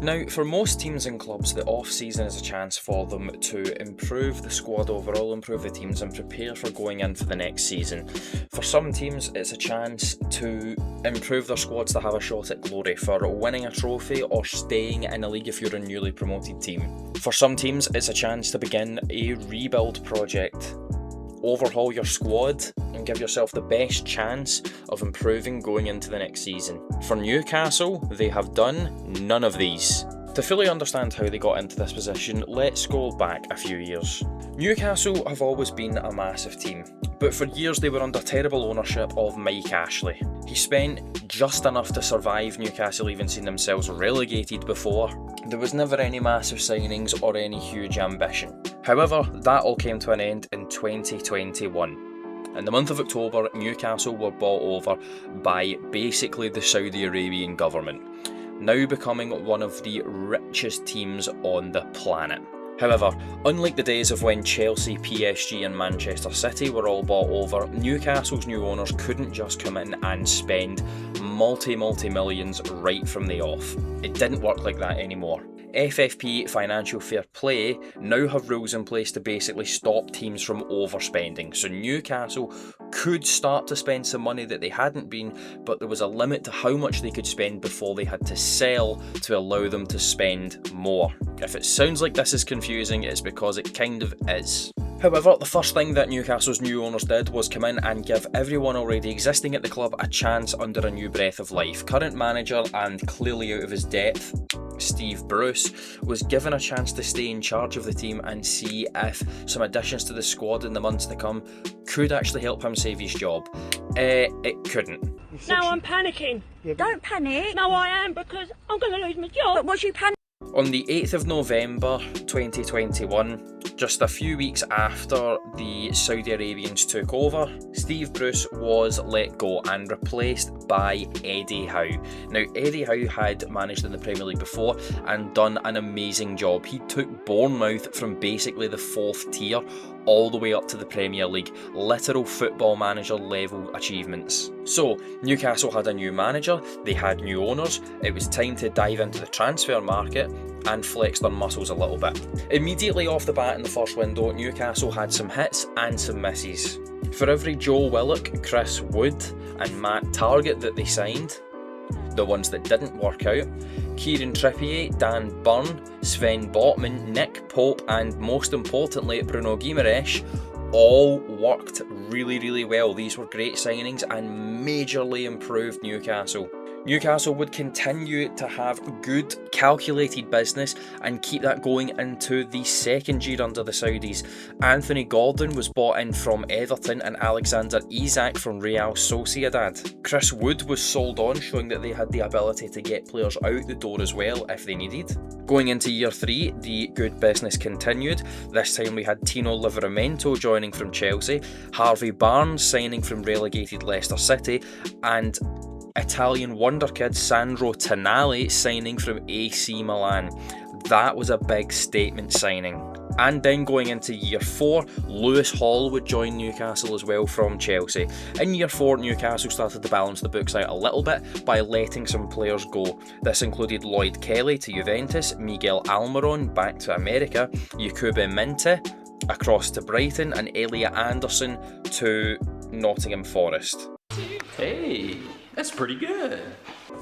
Now, for most teams and clubs, the off-season is a chance for them to improve the squad overall, improve the teams and prepare for going into the next season. For some teams, it's a chance to improve their squads to have a shot at glory, for winning a trophy or staying in a league if you're a newly promoted team. For some teams, it's a chance to begin a rebuild project. Overhaul your squad and give yourself the best chance of improving going into the next season. For Newcastle, they have done none of these. To fully understand how they got into this position, let's go back a few years. Newcastle have always been a massive team, but for years they were under terrible ownership of Mike Ashley. He spent just enough to survive Newcastle even seeing themselves relegated before. There was never any massive signings or any huge ambition. However, that all came to an end in 2021. In the month of October, Newcastle were bought over by basically the Saudi Arabian government, now becoming one of the richest teams on the planet. However, unlike the days of when Chelsea, PSG and Manchester City were all bought over, Newcastle's new owners couldn't just come in and spend multi-millions right from the off. It didn't work like that anymore. FFP Financial Fair Play now have rules in place to basically stop teams from overspending. So Newcastle could start to spend some money that they hadn't been, but there was a limit to how much they could spend before they had to sell to allow them to spend more. If it sounds like this is confusing, it's because it kind of is. However, the first thing that Newcastle's new owners did was come in and give everyone already existing at the club a chance under a new breath of life. Current manager and clearly out of his depth, Steve Bruce, was given a chance to stay in charge of the team and see if some additions to the squad in the months to come could actually help him save his job. It couldn't. Now I'm panicking. Don't panic. No, I am, because I'm going to lose my job. But was you panicking? On the 8th of November 2021, just a few weeks after the Saudi Arabians took over, Steve Bruce was let go and replaced by Eddie Howe. Now, Eddie Howe had managed in the Premier League before and done an amazing job. He took Bournemouth from basically the 4th tier all the way up to the Premier League, literal football manager level achievements. So, Newcastle had a new manager, they had new owners, it was time to dive into the transfer market and flex their muscles a little bit. Immediately off the bat in the first window, Newcastle had some hits and some misses. For every Joe Willock, Chris Wood and Matt Targett that they signed, the ones that didn't work out, Kieran Trippier, Dan Burn, Sven Botman, Nick Pope and most importantly Bruno Guimaraes all worked really well. These were great signings and majorly improved Newcastle. Newcastle would continue to have good, calculated business and keep that going into the second year under the Saudis. Anthony Gordon was bought in from Everton and Alexander Isak from Real Sociedad. Chris Wood was sold on, showing that they had the ability to get players out the door as well if they needed. Going into year 3, the good business continued. This time we had Tino Livramento joining from Chelsea, Harvey Barnes signing from relegated Leicester City, and Italian wonderkid Sandro Tonali signing from AC Milan. That was a big statement signing. And then going into year 4, Lewis Hall would join Newcastle as well from Chelsea. In year 4, Newcastle started to balance the books out a little bit by letting some players go. This included Lloyd Kelly to Juventus, Miguel Almiron back to America, Yakuba Minte across to Brighton, and Elliot Anderson to Nottingham Forest. Hey, that's pretty good.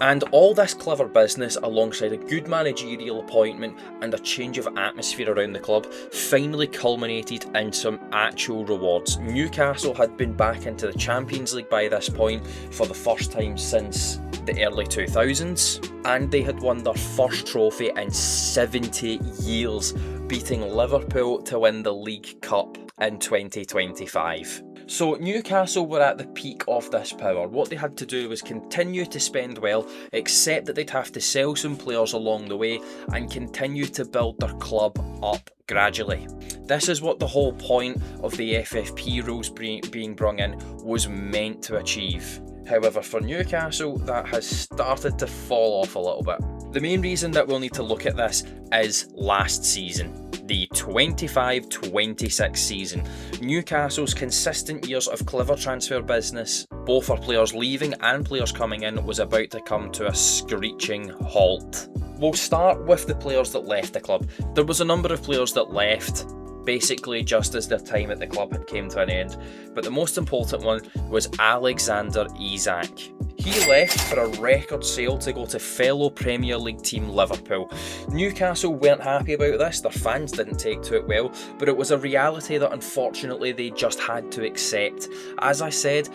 And all this clever business alongside a good managerial appointment and a change of atmosphere around the club finally culminated in some actual rewards. Newcastle had been back into the Champions League by this point for the first time since the early 2000s, and they had won their first trophy in 70 years, beating Liverpool to win the League Cup in 2025. So Newcastle were at the peak of this power. What they had to do was continue to spend well, except that they'd have to sell some players along the way and continue to build their club up gradually. This is what the whole point of the FFP rules being brought in was meant to achieve. However, for Newcastle, that has started to fall off a little bit. The main reason that we'll need to look at this is last season, the 25-26 season. Newcastle's consistent years of clever transfer business, both for players leaving and players coming in, was about to come to a screeching halt. We'll start with the players that left the club. There was a number of players that left basically just as their time at the club had came to an end, but the most important one was Alexander Isak. He left for a record sale to go to fellow Premier League team Liverpool. Newcastle weren't happy about this, their fans didn't take to it well, but it was a reality that unfortunately they just had to accept. As I said,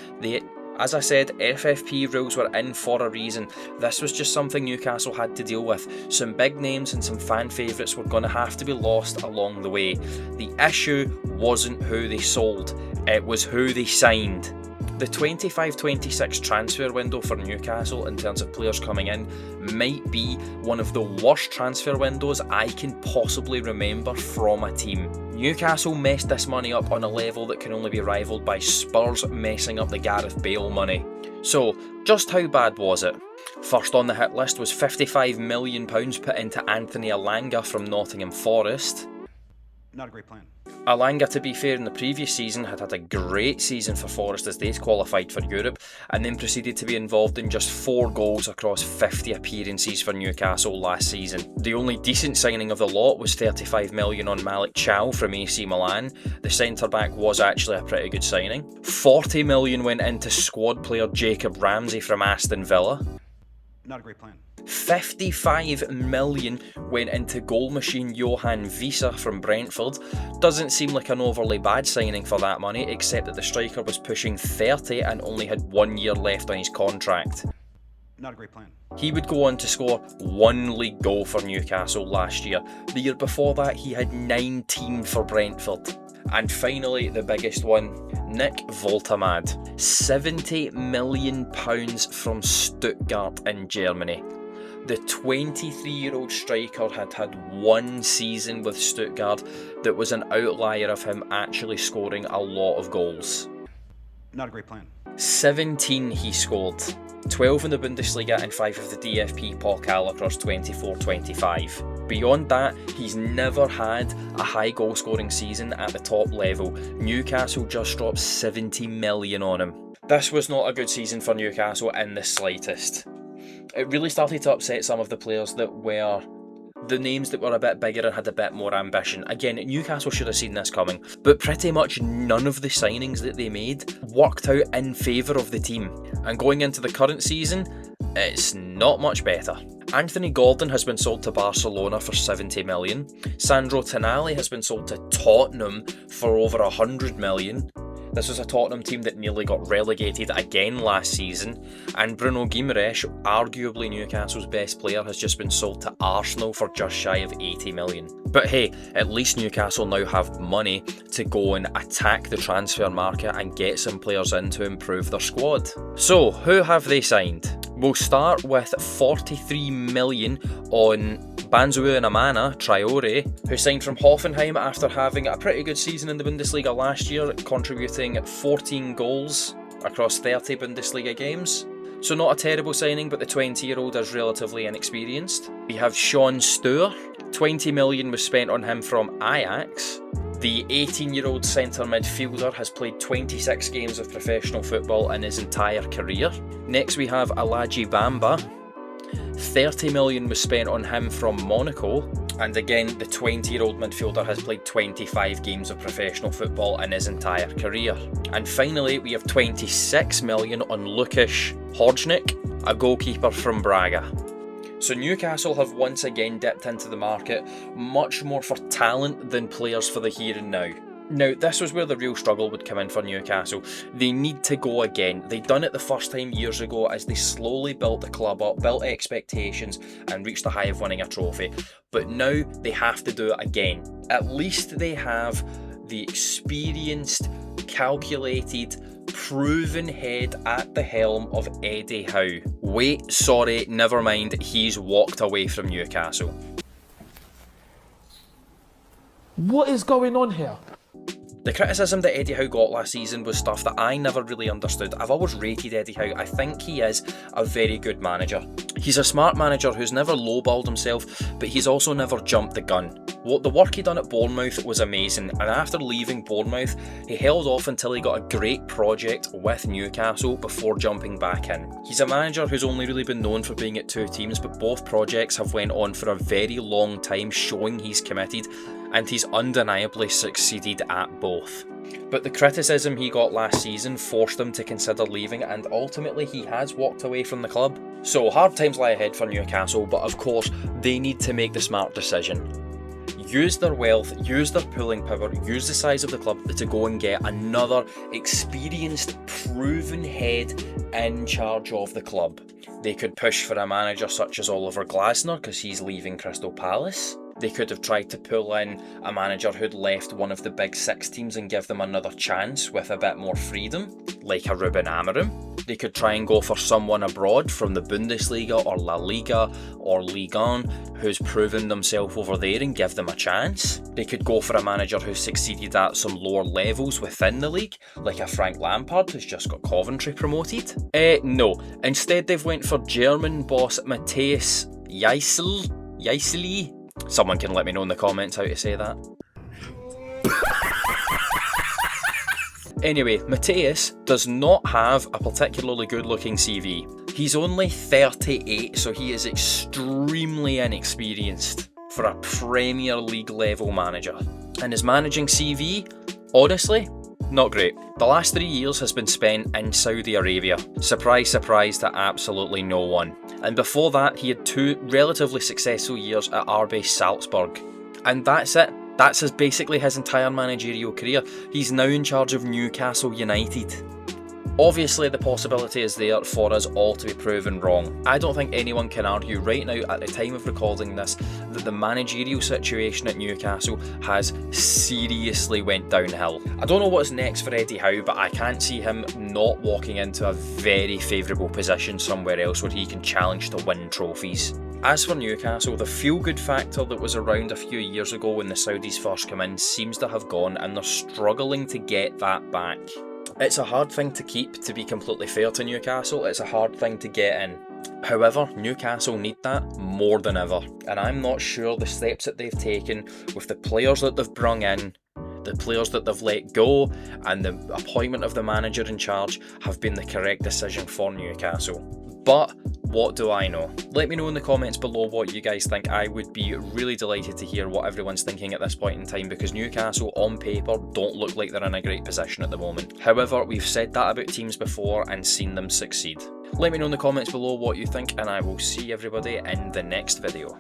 FFP rules were in for a reason. This was just something Newcastle had to deal with. Some big names and some fan favourites were going to have to be lost along the way. The issue wasn't who they sold, it was who they signed. The 25-26 transfer window for Newcastle in terms of players coming in might be one of the worst transfer windows I can possibly remember from a team. Newcastle messed this money up on a level that can only be rivalled by Spurs messing up the Gareth Bale money. So, just how bad was it? First on the hit list was £55 million put into Anthony Elanga from Nottingham Forest. Not a great plan. Elanga, to be fair, in the previous season had a great season for Forest as they qualified for Europe and then proceeded to be involved in just 4 goals across 50 appearances for Newcastle last season. The only decent signing of the lot was £35 million on Malik Chow from AC Milan. The centre-back was actually a pretty good signing. £40 million went into squad player Jacob Ramsey from Aston Villa. Not a great plan. £55 million went into goal machine Johan Visa from Brentford. Doesn't seem like an overly bad signing for that money, except that the striker was pushing 30 and only had 1 year left on his contract. Not a great plan. He would go on to score 1 league goal for Newcastle last year. The year before that, he had 19 for Brentford. And finally, the biggest one, Nick Woltemade. £70 million from Stuttgart in Germany. The 23-year-old striker had 1 season with Stuttgart that was an outlier of him actually scoring a lot of goals. Not a great plan. 17 he scored, 12 in the Bundesliga and 5 of the DFB Pokal across 24-25. Beyond that, he's never had a high goal scoring season at the top level. Newcastle just dropped 70 million on him. This was not a good season for Newcastle in the slightest. It really started to upset some of the players that were the names that were a bit bigger and had a bit more ambition. Again, Newcastle should have seen this coming, but pretty much none of the signings that they made worked out in favour of the team. And going into the current season, it's not much better. Anthony Gordon has been sold to Barcelona for 70 million. Sandro Tonali has been sold to Tottenham for over 100 million. This was a Tottenham team that nearly got relegated again last season, and Bruno Guimaraes, arguably Newcastle's best player, has just been sold to Arsenal for just shy of 80 million. But hey, at least Newcastle now have money to go and attack the transfer market and get some players in to improve their squad. So, who have they signed? We'll start with 43 million on Banzua Namana Traore, who signed from Hoffenheim after having a pretty good season in the Bundesliga last year, contributing 14 goals across 30 Bundesliga games. So not a terrible signing, but the 20-year-old is relatively inexperienced. We have Sean Stour. 20 million was spent on him from Ajax. The 18-year-old centre midfielder has played 26 games of professional football in his entire career. Next we have Alaji Bamba. 30 million was spent on him from Monaco, and again the 20-year-old midfielder has played 25 games of professional football in his entire career. And finally we have 26 million on Lukasz Hodgnik, a goalkeeper from Braga. So Newcastle have once again dipped into the market, much more for talent than players for the here and now. Now, this was where the real struggle would come in for Newcastle. They need to go again. They done it the first time years ago as they slowly built the club up, built expectations and reached the high of winning a trophy. But now they have to do it again. At least they have the experienced, calculated, proven head at the helm of Eddie Howe. Wait, sorry, never mind, he's walked away from Newcastle. What is going on here? The criticism that Eddie Howe got last season was stuff that I never really understood. I've always rated Eddie Howe. I think he is a very good manager. He's a smart manager who's never lowballed himself, but he's also never jumped the gun. What the work he done at Bournemouth was amazing, and after leaving Bournemouth, he held off until he got a great project with Newcastle before jumping back in. He's a manager who's only really been known for being at 2 teams, but both projects have went on for a very long time, showing he's committed, and he's undeniably succeeded at both. But the criticism he got last season forced him to consider leaving, and ultimately he has walked away from the club. So hard times lie ahead for Newcastle, but of course they need to make the smart decision. Use their wealth, use their pulling power, use the size of the club to go and get another experienced, proven head in charge of the club. They could push for a manager such as Oliver Glasner because he's leaving Crystal Palace. They could have tried to pull in a manager who'd left one of the big 6 teams and give them another chance with a bit more freedom, like a Ruben Amorim. They could try and go for someone abroad from the Bundesliga or La Liga or Ligue 1 who's proven themselves over there and give them a chance. They could go for a manager who's succeeded at some lower levels within the league, like a Frank Lampard who's just got Coventry promoted. No. Instead they've went for German boss Matthias Jaiseli. Someone can let me know in the comments how to say that. Anyway, Matthias does not have a particularly good looking CV. He's only 38, so he is extremely inexperienced for a Premier League level manager. And his managing CV, honestly, not great. The last 3 years has been spent in Saudi Arabia. Surprise, surprise to absolutely no one. And before that, he had 2 relatively successful years at RB Salzburg. And that's it. That's basically his entire managerial career. He's now in charge of Newcastle United. Obviously the possibility is there for us all to be proven wrong. I don't think anyone can argue right now at the time of recording this that the managerial situation at Newcastle has seriously went downhill. I don't know what's next for Eddie Howe, but I can't see him not walking into a very favourable position somewhere else where he can challenge to win trophies. As for Newcastle, the feel-good factor that was around a few years ago when the Saudis first came in seems to have gone, and they're struggling to get that back. It's a hard thing to keep, to be completely fair to Newcastle. It's a hard thing to get in. However, Newcastle need that more than ever, and I'm not sure the steps that they've taken with the players that they've brung in, the players that they've let go, and the appointment of the manager in charge have been the correct decision for Newcastle. But what do I know? Let me know in the comments below what you guys think. I would be really delighted to hear what everyone's thinking at this point in time, because Newcastle on paper don't look like they're in a great position at the moment. However, we've said that about teams before and seen them succeed. Let me know in the comments below what you think, and I will see everybody in the next video.